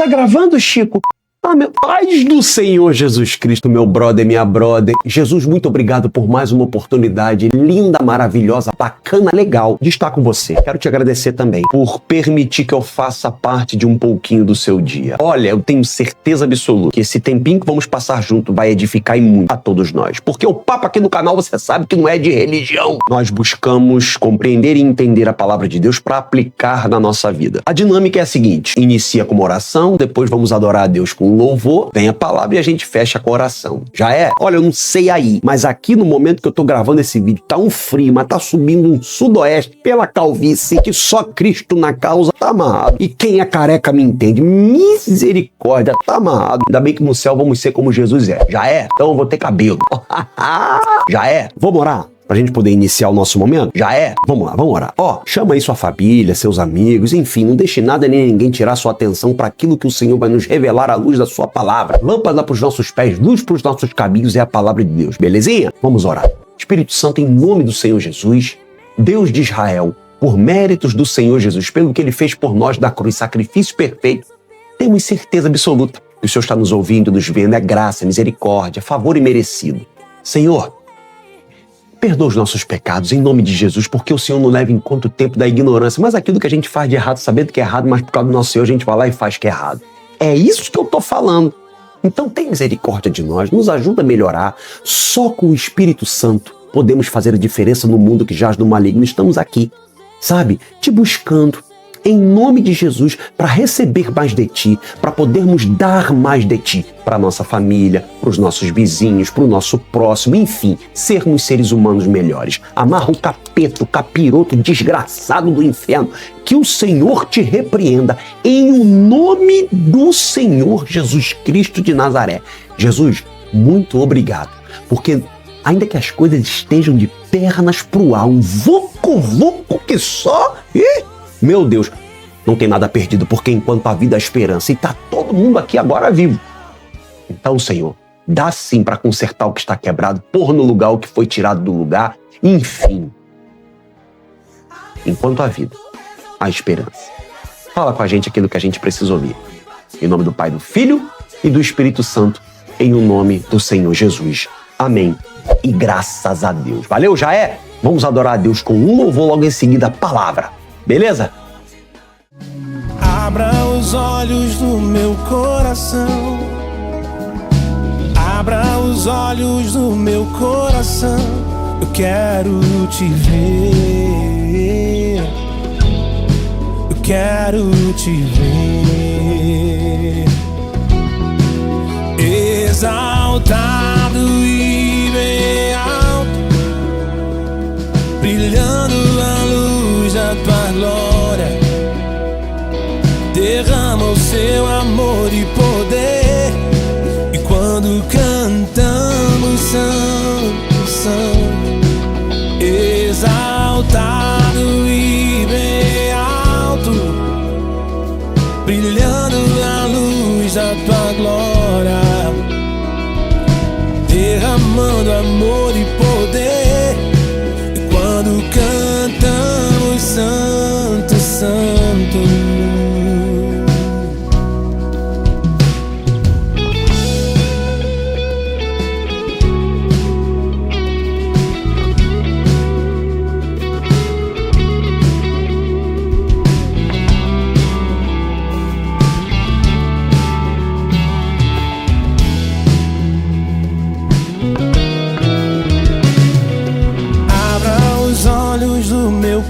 Tá gravando, Chico? Meu paz do Senhor Jesus Cristo, meu brother, minha brother. Jesus, muito obrigado por mais uma oportunidade linda, maravilhosa, bacana, legal de estar com você. Quero te agradecer também por permitir que eu faça parte de um pouquinho do seu dia. Olha, eu tenho certeza absoluta que esse tempinho que vamos passar junto vai edificar e muito a todos nós. Porque o papo aqui no canal, você sabe que não é de religião. Nós buscamos compreender e entender a palavra de Deus para aplicar na nossa vida. A dinâmica é a seguinte: inicia com uma oração, depois vamos adorar a Deus com louvor, vem a palavra e a gente fecha com a oração. Já é? Olha, eu não sei aí, mas aqui no momento que eu tô gravando esse vídeo, tá um frio, mas tá subindo um sudoeste pela calvície que só Cristo na causa tá amarrado. E quem é careca me entende. Misericórdia, tá amarrado. Ainda bem que no céu vamos ser como Jesus é. Já é? Então eu vou ter cabelo. Já é? Vamos orar? Pra gente poder iniciar o nosso momento? Já é? Vamos lá, vamos orar. Chama aí sua família, seus amigos, enfim, não deixe nada nem ninguém tirar sua atenção para aquilo que o Senhor vai nos revelar à luz da sua palavra. Lâmpada para os nossos pés, luz para os nossos caminhos é a palavra de Deus, belezinha? Vamos orar. Espírito Santo, em nome do Senhor Jesus, Deus de Israel, por méritos do Senhor Jesus, pelo que Ele fez por nós na cruz, sacrifício perfeito, temos certeza absoluta que o Senhor está nos ouvindo, nos vendo, é graça, misericórdia, favor imerecido. Senhor, perdoa os nossos pecados, em nome de Jesus, porque o Senhor não leva em conta o tempo da ignorância, mas aquilo que a gente faz de errado, sabendo que é errado, mas por causa do nosso Senhor, a gente vai lá e faz que é errado. É isso que eu tô falando. Então tem misericórdia de nós, nos ajuda a melhorar. Só com o Espírito Santo podemos fazer a diferença no mundo que jaz do maligno. Estamos aqui, sabe, te buscando, em nome de Jesus, para receber mais de Ti, para podermos dar mais de Ti para nossa família, para os nossos vizinhos, para o nosso próximo, enfim, sermos seres humanos melhores. Amarra o capeta, o capiroto desgraçado do inferno, que o Senhor te repreenda, em o nome do Senhor Jesus Cristo de Nazaré. Jesus, muito obrigado, porque ainda que as coisas estejam de pernas pro ar, um vucu-vucu que só... Meu Deus, não tem nada perdido, porque enquanto a vida há esperança, e está todo mundo aqui agora vivo. Então, Senhor, dá sim para consertar o que está quebrado, pôr no lugar o que foi tirado do lugar, enfim. Enquanto há vida, há esperança. Fala com a gente aquilo que a gente precisa ouvir. Em nome do Pai, do Filho e do Espírito Santo, em o nome do Senhor Jesus. Amém. E graças a Deus. Valeu, já é? Vamos adorar a Deus com um louvor, logo em seguida a palavra. Beleza? Abra os olhos do meu coração. Abra os olhos do meu coração. Eu quero te ver. Eu quero te ver. Exaltado e bem alto, brilhando a luz da tua glória. Derrama o seu amor e poder. E quando cantamos santo, santo, exaltado e bem alto, brilhando a luz da tua glória, derramando amor e poder. E quando cantamos santo, santo,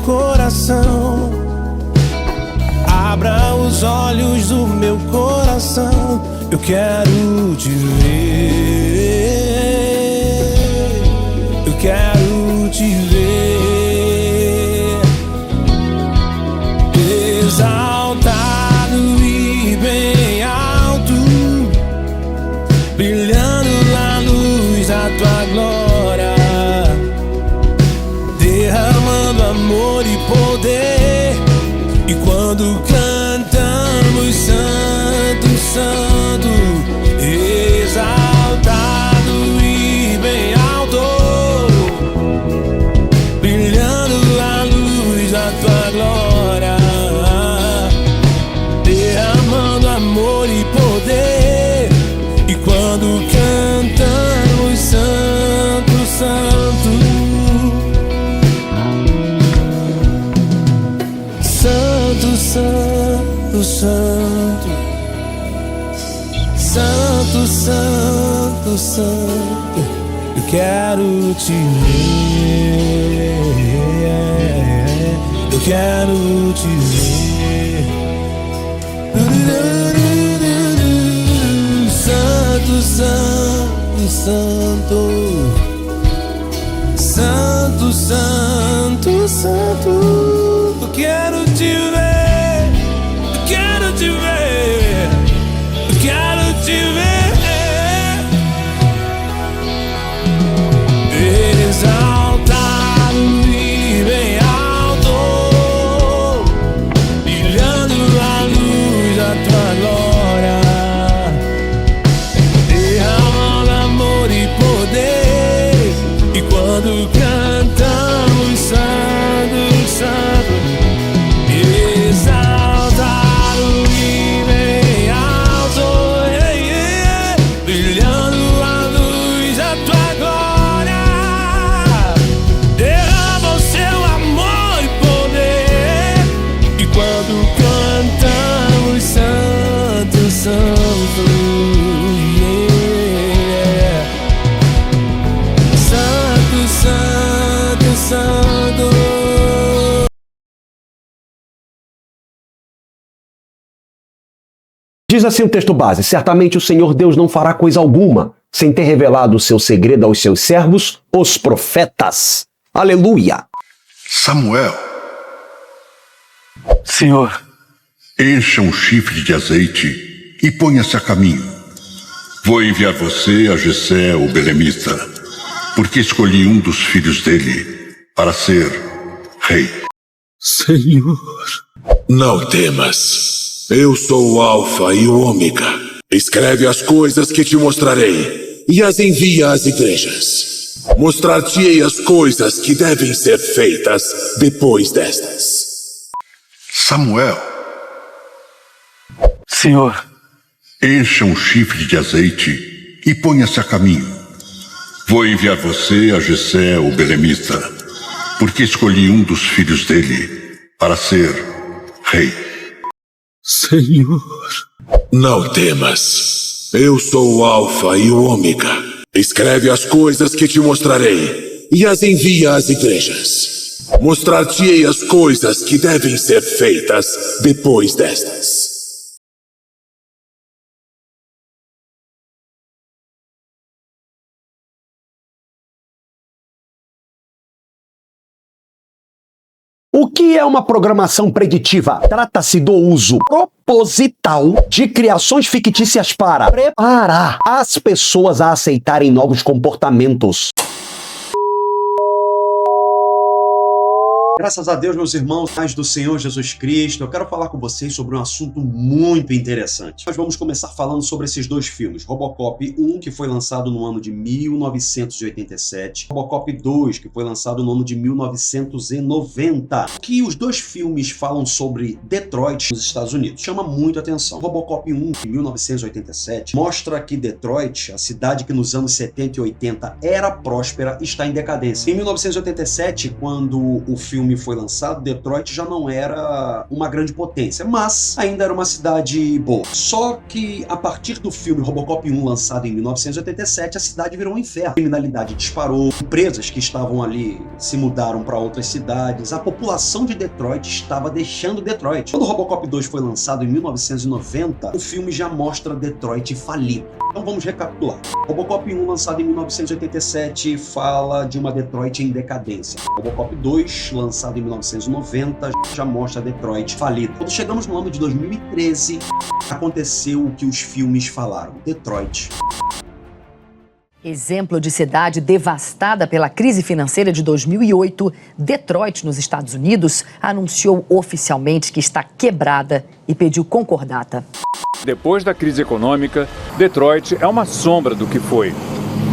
coração. Abra os olhos do meu coração. Eu quero te ver. Eu quero te ver. Exaltado e bem alto, brilhando a luz da tua glória, derramando amor e poder. E quando cantamos santo, santo, exaltado e bem alto, brilhando a luz da tua glória, derramando amor e santo. Santo, santo, santo, eu quero te ver. Eu quero te ver. Santo, santo, santo. Santo, santo, santo, eu quero te ver. Eu quero te ver. Eu quero te ver. Exaltado e bem alto, brilhando a luz da tua glória, derramando amor e poder. E quando cantamos santo, santo, exaltado e bem alto, brilhando a luz da tua glória, derrama o seu amor e poder. E quando cantamos santo, santo, santo, santo, santo. Diz assim o texto base: certamente o Senhor Deus não fará coisa alguma sem ter revelado o seu segredo aos seus servos, os profetas. Aleluia! Samuel, Senhor, encha um chifre de azeite e ponha-se a caminho. Vou enviar você a Jessé, o belemita, porque escolhi um dos filhos dele para ser rei. Senhor. Não temas. Eu sou o Alfa e o Ômega. Escreve as coisas que te mostrarei e as envia às igrejas. Mostrar-te-ei as coisas que devem ser feitas depois destas. Samuel, Senhor, encha um chifre de azeite e ponha-se a caminho. Vou enviar você a Jessé, o belemita, porque escolhi um dos filhos dele para ser rei. Senhor. Não temas. Eu sou o Alfa e o Ômega. Escreve as coisas que te mostrarei e as envia às igrejas. Mostrar-te-ei as coisas que devem ser feitas depois destas. O que é uma programação preditiva? Trata-se do uso proposital de criações fictícias para preparar as pessoas a aceitarem novos comportamentos. Graças a Deus, meus irmãos, paz do Senhor Jesus Cristo, eu quero falar com vocês sobre um assunto muito interessante. Nós vamos começar falando sobre esses dois filmes, Robocop 1, que foi lançado no ano de 1987, Robocop 2, que foi lançado no ano de 1990, que os dois filmes falam sobre Detroit, nos Estados Unidos. Chama muito a atenção. Robocop 1, de 1987, mostra que Detroit, a cidade que nos anos 70 e 80 era próspera, está em decadência. Em 1987, quando o filme foi lançado, Detroit já não era uma grande potência, mas ainda era uma cidade boa. Só que a partir do filme Robocop 1, lançado em 1987, a cidade virou um inferno. A criminalidade disparou, empresas que estavam ali se mudaram para outras cidades, a população de Detroit estava deixando Detroit. Quando o Robocop 2 foi lançado em 1990, o filme já mostra Detroit falido. Então vamos recapitular. Robocop 1, lançado em 1987, fala de uma Detroit em decadência. Robocop 2, lançado em 1990, já mostra Detroit falido. Quando chegamos no ano de 2013, aconteceu o que os filmes falaram: Detroit. Exemplo de cidade devastada pela crise financeira de 2008, Detroit, nos Estados Unidos, anunciou oficialmente que está quebrada e pediu concordata. Depois da crise econômica, Detroit é uma sombra do que foi.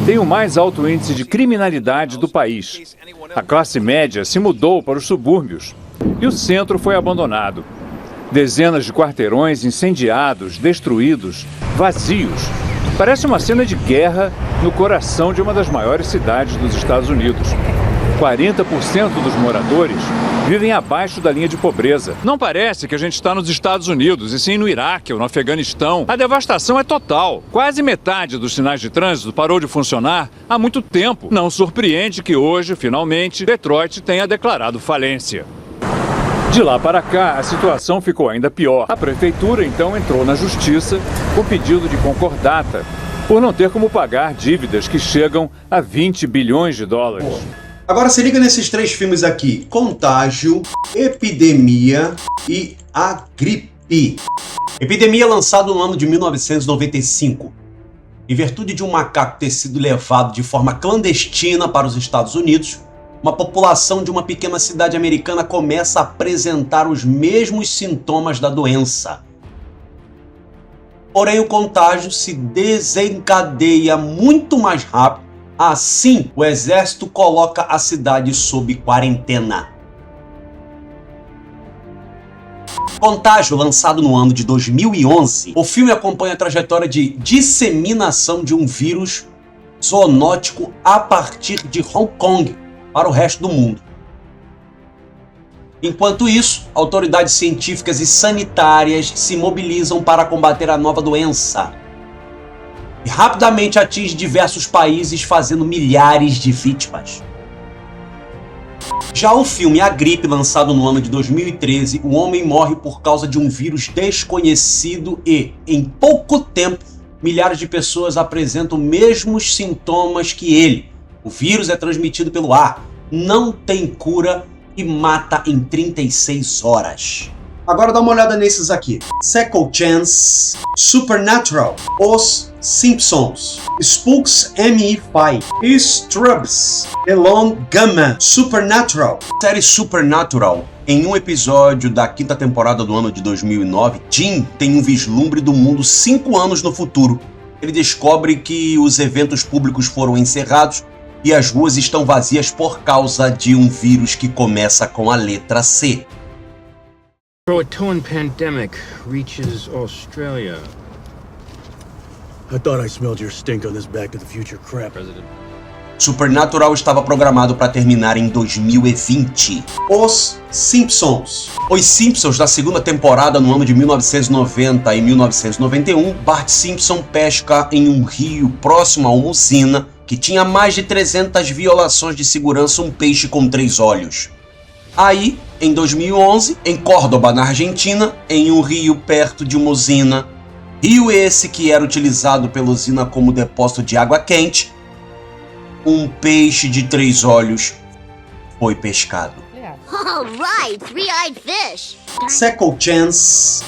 Tem o mais alto índice de criminalidade do país. A classe média se mudou para os subúrbios e o centro foi abandonado. Dezenas de quarteirões incendiados, destruídos, vazios. Parece uma cena de guerra no coração de uma das maiores cidades dos Estados Unidos. 40% dos moradores vivem abaixo da linha de pobreza. Não parece que a gente está nos Estados Unidos, e sim no Iraque ou no Afeganistão. A devastação é total. Quase metade dos sinais de trânsito parou de funcionar há muito tempo. Não surpreende que hoje, finalmente, Detroit tenha declarado falência. De lá para cá, a situação ficou ainda pior. A prefeitura, então, entrou na justiça com pedido de concordata, por não ter como pagar dívidas que chegam a 20 bilhões de dólares. Agora se liga nesses 3 filmes aqui: Contágio, Epidemia e A Gripe. Epidemia, lançado no ano de 1995. Em virtude de um macaco ter sido levado de forma clandestina para os Estados Unidos, uma população de uma pequena cidade americana começa a apresentar os mesmos sintomas da doença. Porém, o contágio se desencadeia muito mais rápido. Assim, o exército coloca a cidade sob quarentena. Contágio, lançado no ano de 2011, o filme acompanha a trajetória de disseminação de um vírus zoonótico a partir de Hong Kong para o resto do mundo. Enquanto isso, autoridades científicas e sanitárias se mobilizam para combater a nova doença e rapidamente atinge diversos países, fazendo milhares de vítimas. Já o filme A Gripe, lançado no ano de 2013, o homem morre por causa de um vírus desconhecido e, em pouco tempo, milhares de pessoas apresentam os mesmos sintomas que ele. O vírus é transmitido pelo ar, não tem cura e mata em 36 horas. Agora dá uma olhada nesses aqui: Second Chance, Supernatural, Os Simpsons, Spooks MI5, Scrubs, The Long Gunman, Supernatural. A série Supernatural, em um episódio da 5ª temporada do ano de 2009, Jim tem um vislumbre do mundo 5 anos no futuro. Ele descobre que os eventos públicos foram encerrados e as ruas estão vazias por causa de um vírus que começa com a letra C. Croatoan pandemic reaches Australia. I thought I smelled your stink on this Back to the Future crap. Supernatural estava programado para terminar em 2020. Os Simpsons. Os Simpsons, da 2ª temporada, no ano de 1990 e 1991, Bart Simpson pesca em um rio próximo a uma usina que tinha mais de 300 violações de segurança um peixe com 3 olhos. Aí, em 2011, em Córdoba, na Argentina, em um rio perto de uma usina, rio esse que era utilizado pela usina como depósito de água quente, um peixe de 3 olhos foi pescado. All right, three-eyed fish. Second Chance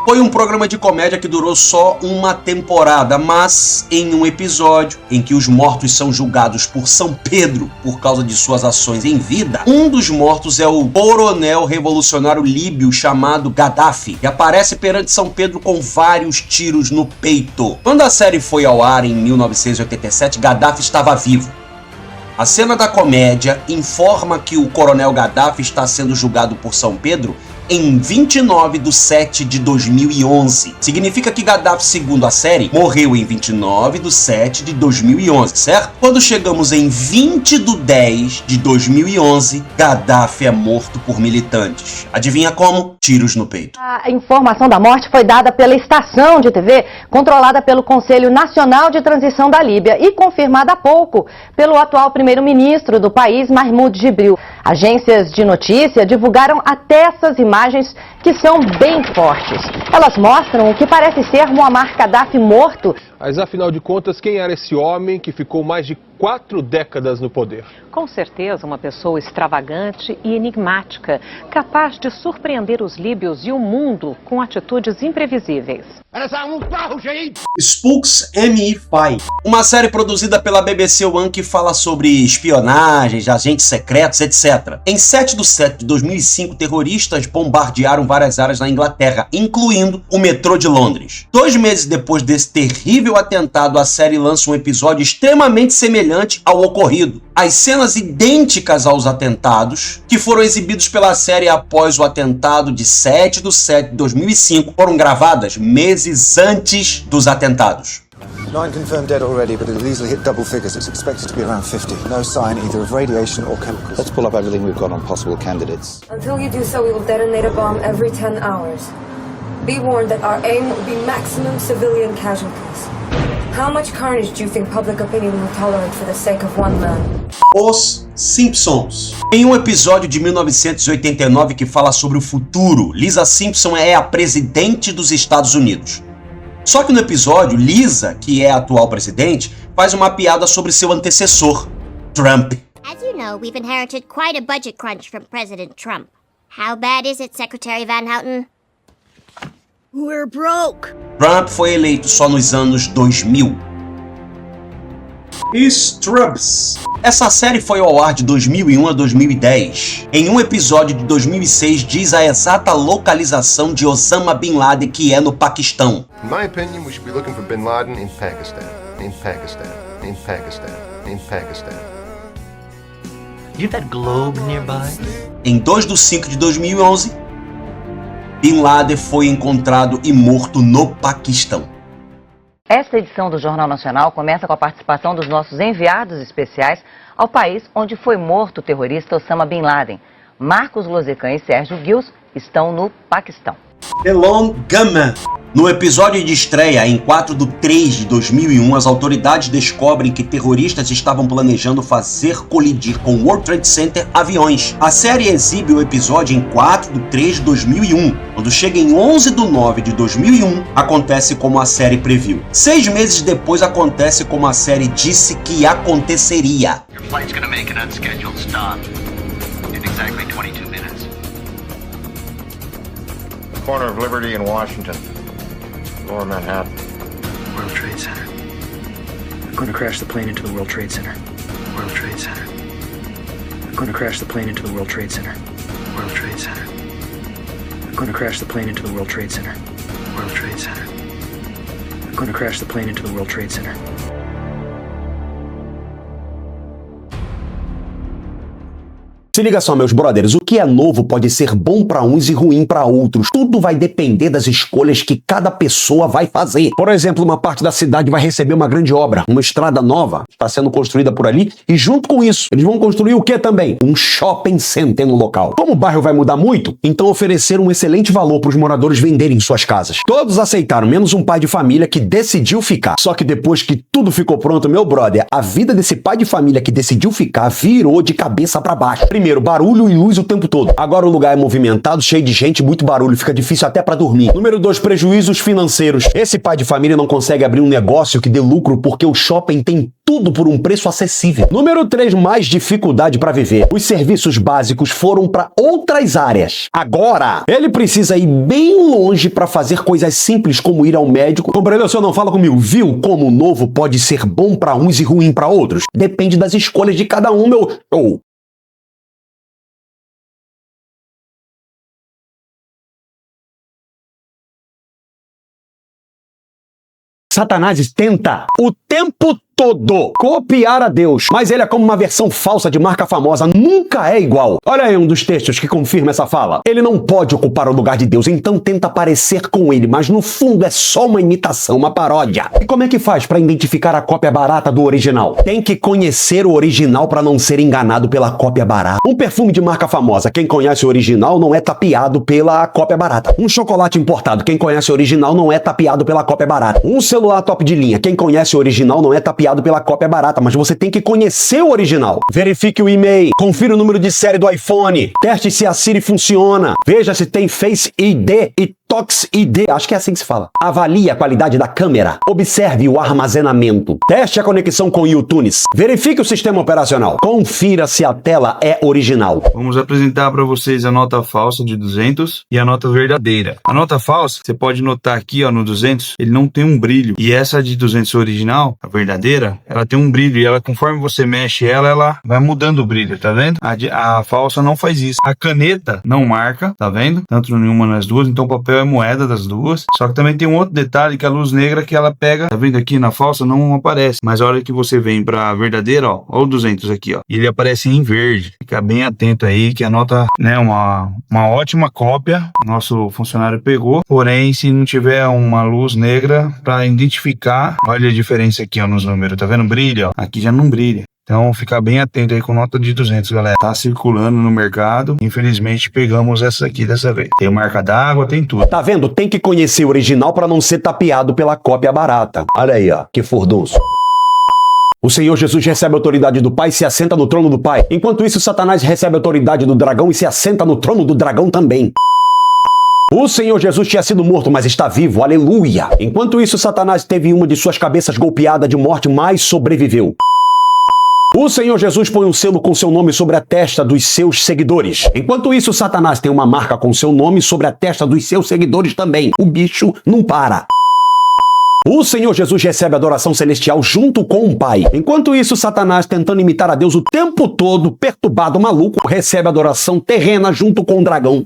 foi um programa de comédia que durou só uma temporada, mas em um episódio em que os mortos são julgados por São Pedro por causa de suas ações em vida, um dos mortos é o coronel revolucionário líbio chamado Gaddafi, que aparece perante São Pedro com vários tiros no peito. Quando a série foi ao ar em 1987, Gaddafi estava vivo. A cena da comédia informa que o coronel Gaddafi está sendo julgado por São Pedro em 29/7/2011. Significa que Gaddafi, segundo a série, morreu em 29/7/2011, certo? Quando chegamos em 20/10/2011, Gaddafi é morto por militantes. Adivinha como? Tiros no peito. A informação da morte foi dada pela estação de TV controlada pelo Conselho Nacional de Transição da Líbia e confirmada há pouco pelo atual primeiro-ministro do país, Mahmoud Jibril. Agências de notícia divulgaram até essas imagens que são bem fortes. Elas mostram o que parece ser Muammar Gaddafi morto. Mas afinal de contas, quem era esse homem que ficou mais de 4 décadas no poder? Com certeza uma pessoa extravagante e enigmática, capaz de surpreender os líbios e o mundo com atitudes imprevisíveis. Spooks MI5, uma série produzida pela BBC One que fala sobre espionagem, agentes secretos, etc. Em 7/7/2005, terroristas bombardearam várias áreas na Inglaterra, incluindo o metrô de Londres. 2 meses depois desse terrível atentado, a série lança um episódio extremamente semelhante ao ocorrido. As cenas idênticas aos atentados, que foram exibidos pela série após o atentado de 7/7/2005, foram gravadas meses antes dos atentados. 9 confirmed dead already, but it'll easily hit double figures. It's expected to be around 50. No sign either of radiation or chemicals. Let's pull up everything we've got on possible candidates. Until you do so, we will detonate a bomb every 10 hours. Be warned that our aim will be maximum civilian casualties. How much carnage do you think public opinion will tolerate for the sake of one man? Os Simpsons. Em um episódio de 1989 que fala sobre o futuro, Lisa Simpson é a presidente dos Estados Unidos. Só que no episódio, Lisa, que é a atual presidente, faz uma piada sobre seu antecessor, Trump. As you know, we've inherited quite a budget crunch from President Trump. How bad is it, Secretary Van Houten? We're broke. Trump foi eleito só nos anos 2000. Scrubs. Essa série foi ao ar de 2001 a 2010. Em um episódio de 2006 diz a exata localização de Osama Bin Laden, que é no Paquistão. In my opinion, we should be looking for Bin Laden in Pakistan. In Pakistan. In Pakistan. In Pakistan. Do you have that globe nearby? Em 2/5/2011, Bin Laden foi encontrado e morto no Paquistão. Esta edição do Jornal Nacional começa com a participação dos nossos enviados especiais ao país onde foi morto o terrorista Osama Bin Laden. Marcos Lozecan e Sérgio Guils estão no Paquistão. The Long Gunman. No episódio de estreia, em 4/3/2001, as autoridades descobrem que terroristas estavam planejando fazer colidir com o World Trade Center aviões. A série exibe o episódio em 4/3/2001. Quando chega em 11/9/2001, acontece como a série previu. 6 meses depois, acontece como a série disse que aconteceria. Your flight's gonna make an unscheduled stop in exactly 22 minutes. Corner of Liberty and Washington. Lower Manhattan. World Trade Center. I'm going to crash the plane into the World Trade Center. World Trade Center. I'm going to crash the plane into the World Trade Center. World Trade Center. I'm going to crash the plane into the World Trade Center. World Trade Center. I'm going to crash the plane into the World Trade Center. Se liga só, meus brothers, o que é novo pode ser bom pra uns e ruim pra outros. Tudo vai depender das escolhas que cada pessoa vai fazer. Por exemplo, uma parte da cidade vai receber uma grande obra. Uma estrada nova está sendo construída por ali e junto com isso, eles vão construir o que também? Um shopping center no local. Como o bairro vai mudar muito, então ofereceram um excelente valor para os moradores venderem suas casas. Todos aceitaram, menos um pai de família que decidiu ficar. Só que depois que tudo ficou pronto, meu brother, a vida desse pai de família que decidiu ficar virou de cabeça para baixo. Primeiro, barulho e luz o tempo todo. Agora o lugar é movimentado, cheio de gente, muito barulho, fica difícil até pra dormir. Número 2, prejuízos financeiros. Esse pai de família não consegue abrir um negócio que dê lucro porque o shopping tem tudo por um preço acessível. Número 3, mais dificuldade pra viver. Os serviços básicos foram pra outras áreas. Agora, ele precisa ir bem longe pra fazer coisas simples como ir ao médico. Compreendeu? Se eu não fala comigo, viu como o novo pode ser bom pra uns e ruim pra outros? Depende das escolhas de cada um, meu... Satanás tenta o tempo todo copiar a Deus, mas ele é como uma versão falsa de marca famosa, nunca é igual. Olha aí um dos textos que confirma essa fala. Ele não pode ocupar o lugar de Deus, então tenta parecer com ele, mas no fundo é só uma imitação, uma paródia. E como é que faz para identificar a cópia barata do original? Tem que conhecer o original para não ser enganado pela cópia barata. Um perfume de marca famosa, quem conhece o original não é tapeado pela cópia barata. Um chocolate importado, quem conhece o original não é tapeado pela cópia barata. Um celular top de linha, quem conhece o original não é tapeado pela cópia barata, mas você tem que conhecer o original. Verifique o e-mail, confira o número de série do iPhone, teste se a Siri funciona, veja se tem Face ID e Tox ID, acho que é assim que se fala. Avalie a qualidade da câmera, observe o armazenamento, teste a conexão com o iTunes, verifique o sistema operacional, confira se a tela é original. Vamos apresentar para vocês a nota falsa de 200 e a nota verdadeira. A nota falsa, você pode notar aqui, ó, no 200, ele não tem um brilho. E essa de 200 original, a verdadeira, ela tem um brilho e ela, conforme você mexe ela vai mudando o brilho, tá vendo? A falsa não faz isso. A caneta não marca, tá vendo? Tanto nenhuma nas duas, então o papel é moeda das duas. Só que também tem um outro detalhe, que a luz negra que ela pega, tá vendo aqui na falsa, não aparece. Mas a hora que você vem pra verdadeira, ó o 200 aqui, ó, ele aparece em verde. Fica bem atento aí, que a nota, né, uma ótima cópia, nosso funcionário pegou. Porém, se não tiver uma luz negra pra identificar, olha a diferença aqui, ó, nos números, tá vendo? Brilha, ó. Aqui já não brilha. Então, ficar bem atento aí com nota de 200, galera. Tá circulando no mercado. Infelizmente, pegamos essa aqui dessa vez. Tem marca d'água, tem tudo. Tá vendo? Tem que conhecer o original para não ser tapeado pela cópia barata. Olha aí, ó. Que furdunço. O Senhor Jesus recebe a autoridade do Pai e se assenta no trono do Pai. Enquanto isso, Satanás recebe a autoridade do dragão e se assenta no trono do dragão também. O Senhor Jesus tinha sido morto, mas está vivo. Aleluia! Enquanto isso, Satanás teve uma de suas cabeças golpeada de morte, mas sobreviveu. O Senhor Jesus põe um selo com seu nome sobre a testa dos seus seguidores. Enquanto isso, Satanás tem uma marca com seu nome sobre a testa dos seus seguidores também. O bicho não para. O Senhor Jesus recebe adoração celestial junto com o Pai. Enquanto isso, Satanás, tentando imitar a Deus o tempo todo, perturbado, maluco, recebe adoração terrena junto com o dragão.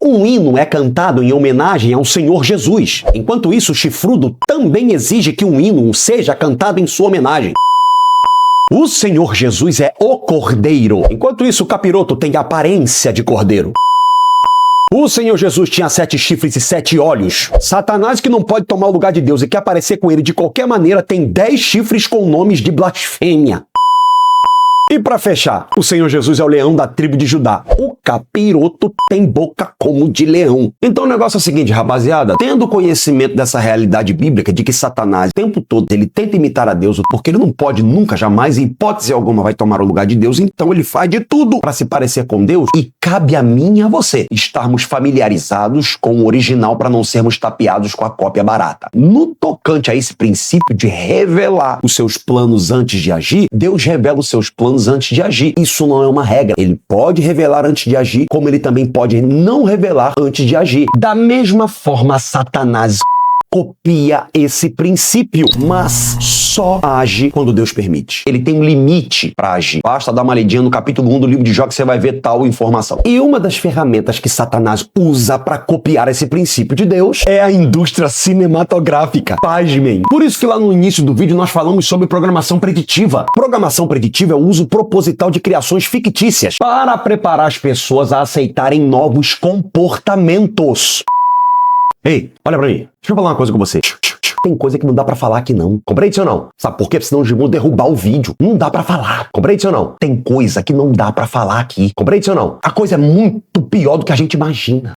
Um hino é cantado em homenagem ao Senhor Jesus. Enquanto isso, o chifrudo também exige que um hino seja cantado em sua homenagem. O Senhor Jesus é o Cordeiro. Enquanto isso, o capiroto tem a aparência de cordeiro. O Senhor Jesus tinha 7 chifres e 7 olhos. Satanás, que não pode tomar o lugar de Deus e quer aparecer com ele de qualquer maneira, tem 10 chifres com nomes de blasfêmia. E para fechar, o Senhor Jesus é o leão da tribo de Judá. O capiroto tem boca como de leão. Então o negócio é o seguinte, rapaziada. Tendo conhecimento dessa realidade bíblica de que Satanás, o tempo todo, ele tenta imitar a Deus, porque ele não pode nunca, jamais, em hipótese alguma, vai tomar o lugar de Deus. Então ele faz de tudo para se parecer com Deus. E cabe a mim e a você estarmos familiarizados com o original para não sermos tapeados com a cópia barata. No tocante a esse princípio de revelar os seus planos antes de agir, Deus revela os seus planos antes de agir. Isso não é uma regra. Ele pode revelar antes de agir, como ele também pode não revelar antes de agir. Da mesma forma, Satanás copia esse princípio, mas só age quando Deus permite. Ele tem um limite para agir. Basta dar uma lidinha no capítulo 1 do livro de Jó que você vai ver tal informação. E uma das ferramentas que Satanás usa para copiar esse princípio de Deus é a indústria cinematográfica. Pasmem. Por isso que lá no início do vídeo nós falamos sobre programação preditiva. Programação preditiva é o uso proposital de criações fictícias para preparar as pessoas a aceitarem novos comportamentos. Ei, olha pra mim. Deixa eu falar uma coisa com você. Tem coisa que não dá pra falar aqui não. Compreende ou não? Sabe por quê? Porque senão os vão derrubar o vídeo. Não dá pra falar. Compreende ou não? Tem coisa que não dá pra falar aqui. Compreende ou não? A coisa é muito pior do que a gente imagina.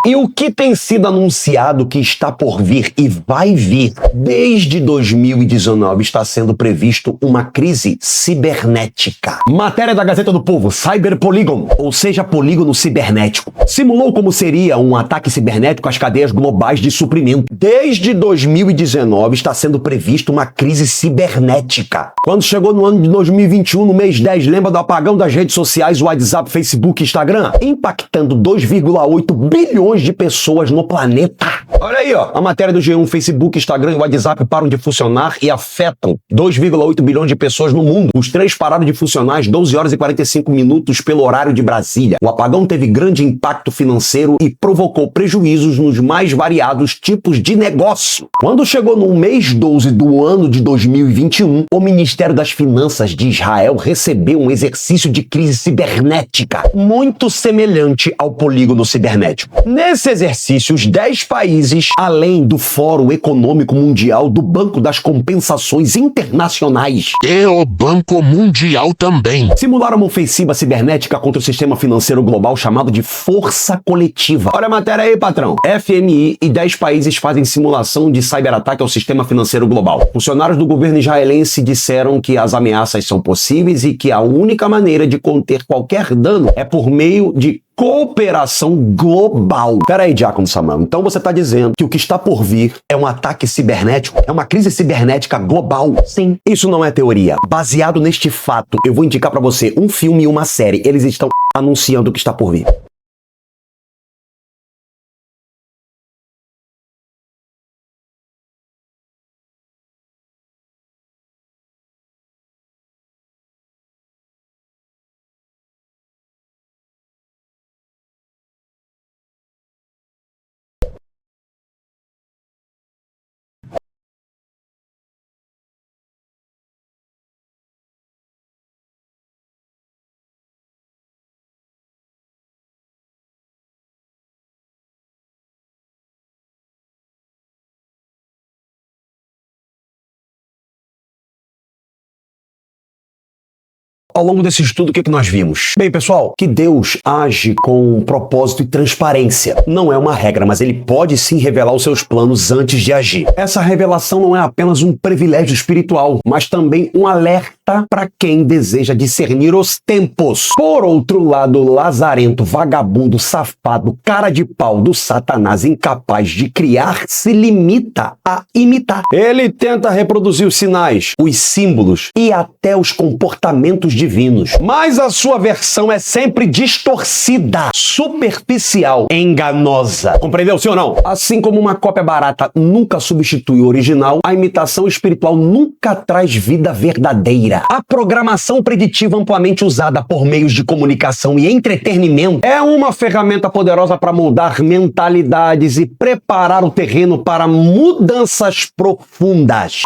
E o que tem sido anunciado que está por vir e vai vir desde 2019 está sendo previsto uma crise cibernética. Matéria da Gazeta do Povo, Cyberpolygon, ou seja, polígono cibernético, simulou como seria um ataque cibernético às cadeias globais de suprimento. Desde 2019 está sendo previsto uma crise cibernética. Quando chegou no ano de 2021, no mês 10, lembra do apagão das redes sociais, WhatsApp, Facebook e Instagram? Impactando 2,8 bilhões de pessoas no planeta. Olha aí, ó, a matéria do G1, Facebook, Instagram e WhatsApp param de funcionar e afetam 2,8 bilhões de pessoas no mundo. Os 3 pararam de funcionar às 12 horas e 45 minutos pelo horário de Brasília. O apagão teve grande impacto financeiro e provocou prejuízos nos mais variados tipos de negócio. Quando chegou no mês 12 do ano de 2021, o Ministério das Finanças de Israel recebeu um exercício de crise cibernética muito semelhante ao polígono cibernético. Nesse exercício, os 10 países, além do Fórum Econômico Mundial, do Banco das Compensações Internacionais e o Banco Mundial também, simularam uma ofensiva cibernética contra o sistema financeiro global chamado de Força Coletiva. Olha a matéria aí, patrão. FMI e 10 países fazem simulação de cyberataque ao sistema financeiro global. Funcionários do governo israelense disseram que as ameaças são possíveis e que a única maneira de conter qualquer dano é por meio de cooperação global. Pera aí, Diácono Samuel. Então você está dizendo que o que está por vir é um ataque cibernético? É uma crise cibernética global? Sim. Isso não é teoria. Baseado neste fato, eu vou indicar para você um filme e uma série. Eles estão anunciando o que está por vir. Ao longo desse estudo, o que nós vimos? Bem, pessoal, que Deus age com propósito e transparência. Não é uma regra, mas ele pode sim revelar os seus planos antes de agir. Essa revelação não é apenas um privilégio espiritual, mas também um alerta para quem deseja discernir os tempos. Por outro lado, o lazarento, vagabundo, safado, cara de pau do Satanás, incapaz de criar, se limita a imitar. Ele tenta reproduzir os sinais, os símbolos e até os comportamentos divinos. Mas a sua versão é sempre distorcida, superficial, enganosa. Compreendeu, sim ou não? Assim como uma cópia barata nunca substitui o original, a imitação espiritual nunca traz vida verdadeira. A programação preditiva amplamente usada por meios de comunicação e entretenimento é uma ferramenta poderosa para moldar mentalidades e preparar o terreno para mudanças profundas.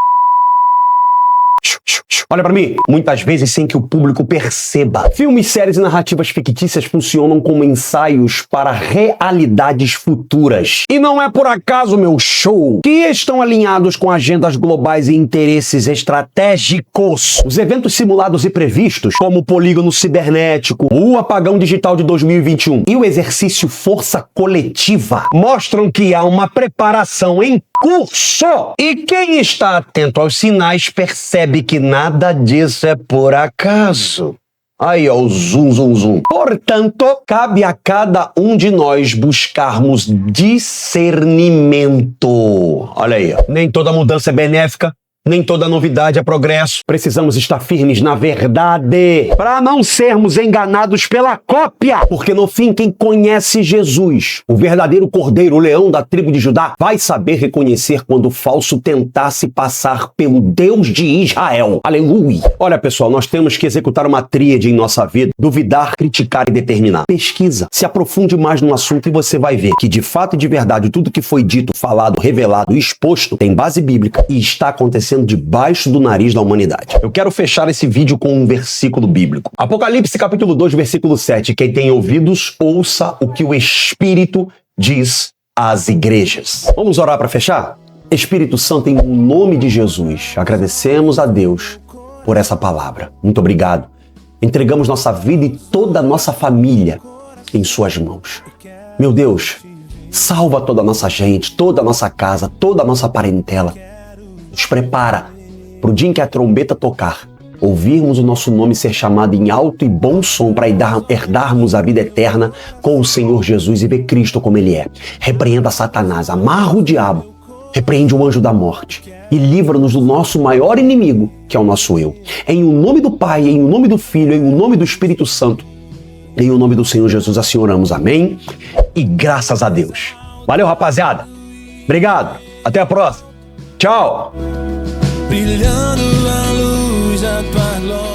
Olha pra mim, muitas vezes sem que o público perceba. Filmes, séries e narrativas fictícias funcionam como ensaios para realidades futuras. E não é por acaso, meu show, que estão alinhados com agendas globais e interesses estratégicos. Os eventos simulados e previstos, como o polígono cibernético, o apagão digital de 2021 e o exercício Força Coletiva, mostram que há uma preparação em curso. E quem está atento aos sinais percebe que nada disso é por acaso. Aí, ó, o zoom. Portanto, cabe a cada um de nós buscarmos discernimento. Olha aí, ó. Nem toda mudança é benéfica. Nem toda novidade é progresso. Precisamos estar firmes na verdade para não sermos enganados pela cópia. Porque no fim, quem conhece Jesus, o verdadeiro cordeiro, o leão da tribo de Judá, vai saber reconhecer quando o falso tentar se passar pelo Deus de Israel. Aleluia! Olha, pessoal, nós temos que executar uma tríade em nossa vida: duvidar, criticar e determinar. Pesquisa, se aprofunde mais no assunto e você vai ver que de fato e de verdade tudo que foi dito, falado, revelado e exposto tem base bíblica e está acontecendo debaixo do nariz da humanidade. Eu quero fechar esse vídeo com um versículo bíblico. Apocalipse capítulo 2, versículo 7. Quem tem ouvidos, ouça o que o Espírito diz às igrejas. Vamos orar para fechar? Espírito Santo, em nome de Jesus, agradecemos a Deus por essa palavra. Muito obrigado. Entregamos nossa vida e toda a nossa família em suas mãos. Meu Deus, salva toda a nossa gente, toda a nossa casa, toda a nossa parentela. Nos prepara para o dia em que a trombeta tocar, ouvirmos o nosso nome ser chamado em alto e bom som para herdarmos a vida eterna com o Senhor Jesus e ver Cristo como Ele é. Repreenda Satanás, amarra o diabo, repreende o anjo da morte e livra-nos do nosso maior inimigo, que é o nosso eu. Em o nome do Pai, em o nome do Filho, em o nome do Espírito Santo, em o nome do Senhor Jesus, assim oramos. Amém? E graças a Deus. Valeu, rapaziada. Obrigado. Até a próxima. Tchau! Brilhando a luz da tua glória.